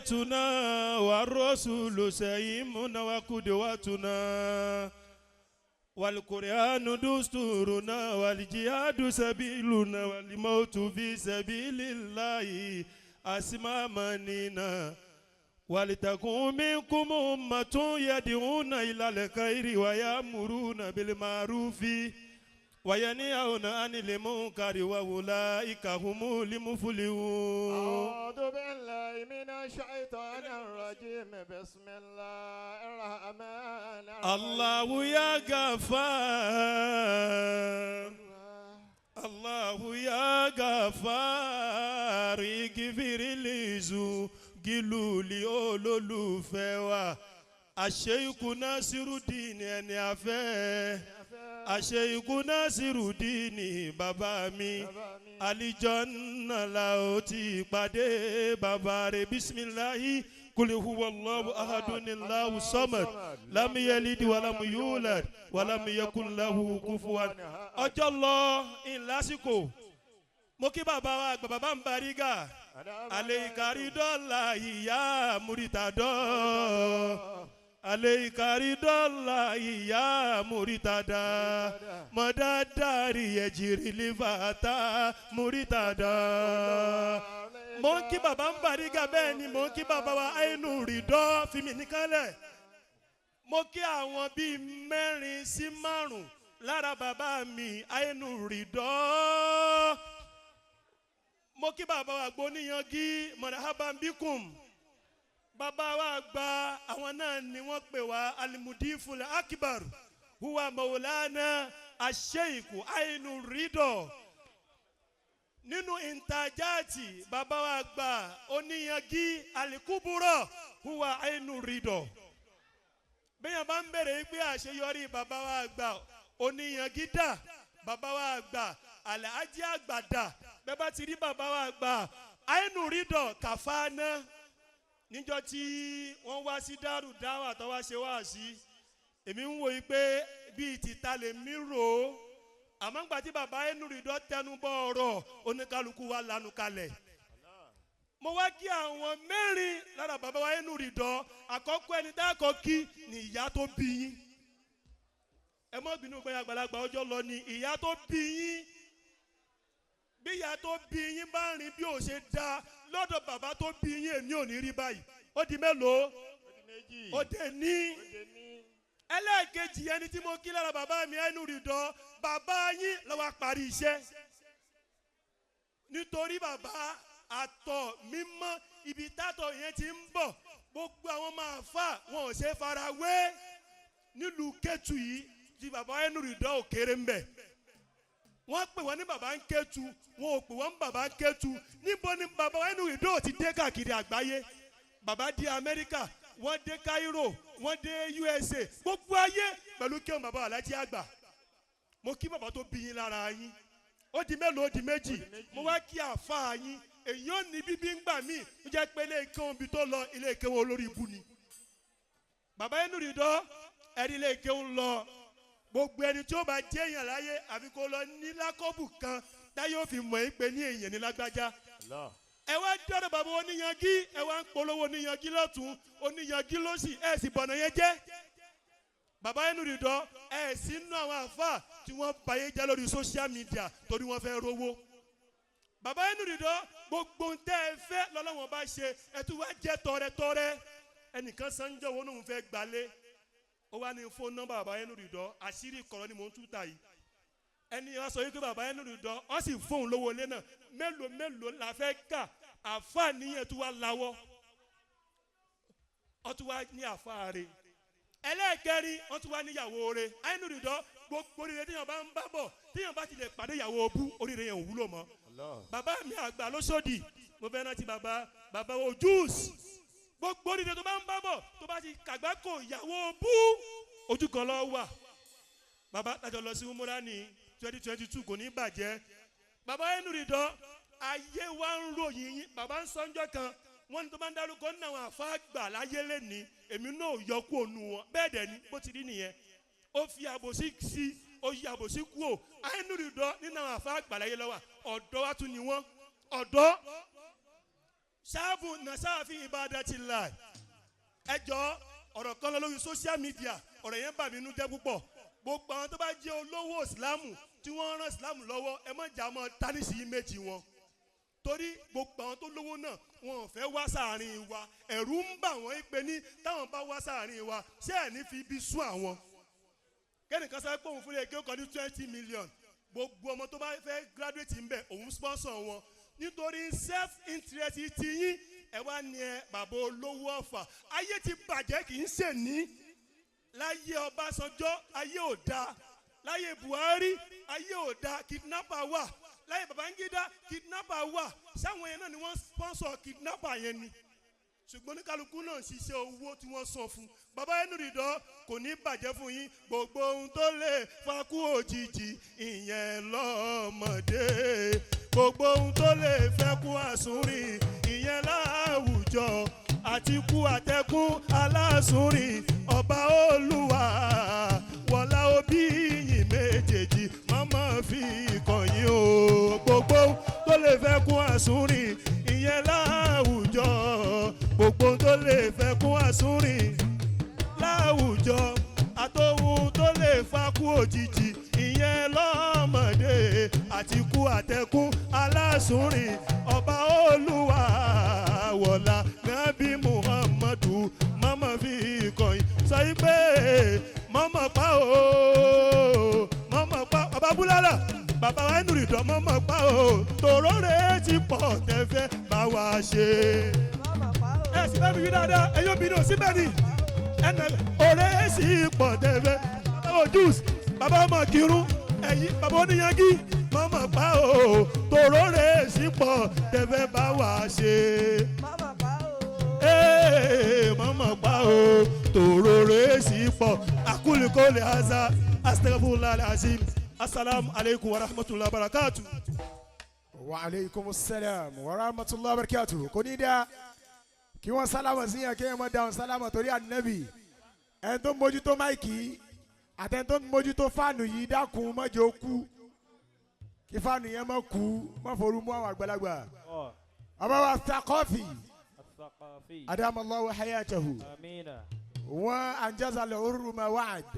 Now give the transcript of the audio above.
آياتنا والرسول سيمنا وقدوتنا والقرآن دستورنا والجهاد سبيلنا والموت في سبيل الله أسمى منينا ولتكن منكم أمة يدعون إلى الخير ويأمرون بالمعروف وينهون عن المنكر وأولئك هم المفلحون. أعوذ بالله من الشيطان الرجيم بسم الله الرحمن الرحيم. الله يا غفار الله يا غفار اغفر لي ذنوبي olólùfẹ́ wa Sheikh Nasiruddin ẹni afẹ́ Sheikh Nasiruddin bàbá mi alijanna la ó ti pàdé bàbá rẹ̀ bisimilahi kul huwallahu ahadun Allahu samad lam yalid walam yulad walam yakun lahu kufuwan. ọjọ́ lọ ìlàsìkò mo kí bàbá wa àgbà bàbá ń Bariga Aleika Ridoh ìyá Murtadoh Aleika Ridoh ìyá Murtadoh mọ̀dádàrí ẹ̀jìrì lífàtà Murtadoh. mo ń kí bàbá ń Bariga bẹ́ẹ̀ ni mo ń kí bàbá wa Ainu Ridoh fi mí nìkanlẹ̀. mo kí àwọn bíi 4 sí 5 lára bàbá mi Ainu Ridoh. mo kí bàbá wa gbóníyangí marhaban bikum. bàbá wa gba àwọn náà ni wọ́n pè wá al-mudiful akbar huwa Mawlana Sheikh Ainu Ridoh. nínú intajati bàbá wa gba oníyangí al-kubura huwa Ainu Ridoh. bẹ́ẹ̀ bá ń bẹ̀rẹ̀ pé àṣeyọrí bàbá wa gba oníyangí dà bàbá wa gba Alhaji àgbà dà bẹ́ẹ̀ bá ti rí bàbá wa gba Ainu Ridoh kàfáàná. níjọ́ tí wọ́n wá sí dárù dáwà tó wá ṣe wá sí èmi ń wò yí pé bíi tìta lè mí rò ó àmọ́ ńgbà tí bàbá Ainu Ridoh tẹnu bọ ọ̀rọ̀ oníkálukú wa lanu kalẹ̀. mo wá kí àwọn 4 lára bàbá wa Ainu Ridoh. àkọ́kọ́ ẹni tá a kọ́ kí ni ìyá tó bí yín. ẹ mọ́ bínú pé àgbàlagbà ọjọ́ lọ ni ìyá tó bí yín. bí ìyá tó bí yín bá rìn bí ò ṣe dáa lọ́dọ̀ bàbá tó bí yín èmi ò ní rí báyìí. ó di mélòó? ó dé ní. ẹlẹ́ẹ̀kejì ẹni tí mo kí lára bàbá mi Ainu Ridoh bàbá yín ló wá parí iṣẹ́. nítorí bàbá àtọ̀ mímọ́ ibi tátọ̀ yẹn ti ń bọ̀ gbogbo àwọn máa fà wọn ò ṣe fara wé nílùú Kétu yìí tí bàbá Ainu Ridoh ò kéré ń bẹ̀. wọ́n pè wọ́n ní bàbá ń Kétu wọn ò pè wọ́n ní bàbá ń Kétu. níbo ni bàbá Ainu Ridoh ti dé káàkiri àgbáyé? bàbá dé Amẹ́ríkà wọ́n dé Cairo wọ́n dé USA gbogbo ayé pẹ̀lú kí wọn bàbá Alhaji àgbà. mo kí bàbá tó bí yín lára yín. ó di mélòó? ó di méjì. mo wá kí àáfàá yín. èyí ò ní bíbí ń gbà mí ó jẹ́ pé ilé ìkéwòn bí tó lọ ilé ìkéwòn olórí ibu ni. bàbá Ainu Ridoh ẹ̀rí ilé ìkéwòn lọ. gbogbo ẹni tí ó bá jẹ́ èèyàn láyé àfi kó lọ ní lákọ́bù kan táyé ó fi mọ̀ ẹ́ pé ní èèyàn ní lágbájá. ẹ wá dọ́dọ̀ bàbá oníyangí ẹ wá ń polówó oníyangí lọ́tún oníyangí lọ́sì ẹ sì bọ̀nà yẹn jẹ́. bàbá Ainu Ridoh ẹ sì ń ná àwọn àfáà tí wọ́n báyé jẹ́ lórí social media torí wọ́n fẹ́ rówó. bàbá Ainu Ridoh gbogbo ń tẹ́ ẹ fẹ́ lọ́lọ́wọ́n bá ṣe ẹ tún wá jẹ́ tọrẹtọrẹ. ẹnìkan sanjọ́ wọn òun fẹ́ gbalé ó wá ní fóònù nọ́mbà bàbá Ainu Ridoh àṣírí kọ̀rọ̀ ni mò ń túta yìí. ẹni wá sọ yìí pé bàbá Ainu Ridoh ó sì fóun lówó ilé náà mélòó mélòó la fẹ́ kà àfáà níyẹn tó wá láwọ́ ó tún wá ní àfáà rẹ̀. ẹlẹ́ẹ̀kẹrin ó tún wá níyàwó rẹ̀. Ainu Ridoh gbogbo oríire tíyàn bá ń bá bọ̀ tíyàn bá ti lè pàdé ìyàwó bú oríire yẹn ò wúlò mọ́. bàbá mi àgbà ló sódì mo fẹ́ rántí bàbá ojúùs gbogbo oríire tó bá ń bá bọ̀ tó bá ti kàgbákò ìyàwó bú ojú kan lọ wà. bàbá lájọ lọ sí umura ní 2022 kò ní bàjẹ́. bàbá Ainu Ridoh ayé wa ń ròyìn yín. bàbá ń sọ́njọ́ kan wọ́n ní tó bá ń dárúkọ nínú àwọn àfa àgbà láyé lẹ́ni èmi náà yọkú ònu wọn bẹ́ẹ̀ dẹ̀ ni bó ti rí nìyẹn. ó fi àbòsí sí ó yí àbòsí kú ò. Ainu Ridoh nínú àwọn àfa àgbà láyé lọ́wọ́ ọ̀dọ́ wa tún ni wọ́n ọ̀dọ́ ṣáàbù nasáàfin ibadatillah. Ẹjọ́ ọ̀rọ̀ kan lọ lórí social media ọ̀rọ̀ yẹn bà mí nínú jẹ́ púpọ̀. Gbogbo àwọn tó bá jẹ́ olówó ìsìlámù tí wọ́n rán ìsìlámù lọ́wọ́ ẹ má jà mọ́ tánìsì yìí méjì wọn. Torí gbogbo àwọn tó lówó náà wọn ò fẹ́ wá sáàrin wa. Ẹ̀rù ń bà wọ́n pé ní táwọn bá wá sáàrin wa ṣé ẹ̀ ní fi ibi sún àwọn. Kẹ́nìkan sọ pé òun fúnlẹ̀ kí ó kàn ní 20 million. Gbogbo ọmọ tó bá fẹ́ graduate ń bẹ̀ òun sponsor wọn. Nítorí self interest ti yín ẹ wá ní ẹ bàbá olówó ọ̀fà. Ayé ti bàjẹ́ kì í ṣe ní. Láyé Ọbásanjọ́ ayé ò dáa. Láyé Buhari ayé ò dáa kidnapper wà. Láyé Babangida kidnapper wà. Sáwọn yẹn náà ni wọ́n sponsor kidnapper yẹn ni. Ṣùgbọ́n ní kálukú náà ń ṣiṣẹ́ owó tí wọ́n san fún. Bàbá Ainu Ridho kò ní bàjẹ́ fún yín. Gbogbo ohun tó lè fakú òjijì ìyẹn lọ́mọdé. Gbogbo ohun tó lè fẹ́ kú àsúnrìn ìyẹn láwùjọ. Àti kú àtẹkùn alásùnrìn ọba Olúwa. Wọlá òbí yìí méjèèjì mọ́mọ́ fi kọ̀yìn o. Gbogbo ohun tó lè fẹ́ kú àsúnrìn ìyẹn láwùjọ. Gbogbo ohun tó lè fẹ́ kú àsúnrìn láwùjọ. Àtòhun tó lè fakú òjijì ìyẹn lọ́mọdé. Àti kú àtẹkùn alásùnrìn ọba Olúwa. Wọlá Nábì Muhammadu mọ́mọ́ fi kọ̀yìn. Sọ yí pé mọ́mọ́ pa o mọ́mọ́ pa bàbá Búlálà bàbá Ainu Ridho mọ́mọ́ pa o. Tòró rẹ̀ ti pọ̀ tẹ́fẹ́ bá wa ṣe. Ẹ sì bá mi wí dáadáa ẹ̀yọ́ mi náà síbẹ̀ ni. Ẹnà ọ̀rẹ́ sì pọ̀ tẹ́fẹ́. Bàbá Jus bàbá ọmọ Kírun ẹ̀yìn bàbá oníyanjú mọ́mọ́ pa o. Tòró rẹ̀ sì pọ̀ tẹ́fẹ́ bá wa ṣe. Mama pa o tòró rẹ̀ sí pọ̀ akulikole haza astaghfirullah alazim. Assalamu alaikum wa rahmatullahi wa barakatuh. Wa alaikum salam wa rahmatullahi wa barakatuh. Kò ní dá kí wọ́n sálámà sí yàn kí wọ́n dáhùn sálámà torí ànábì. Ẹni tó ń mójútó máìkì àtẹni tó ń mójútó fáànù yìí dákun má jẹ́ ó kú. Kí fáànù yẹn má kú má forú mú àwọn àgbàlagbà. Ọba wa Thaqafi. أدام الله حياته وأنجز له ما وعد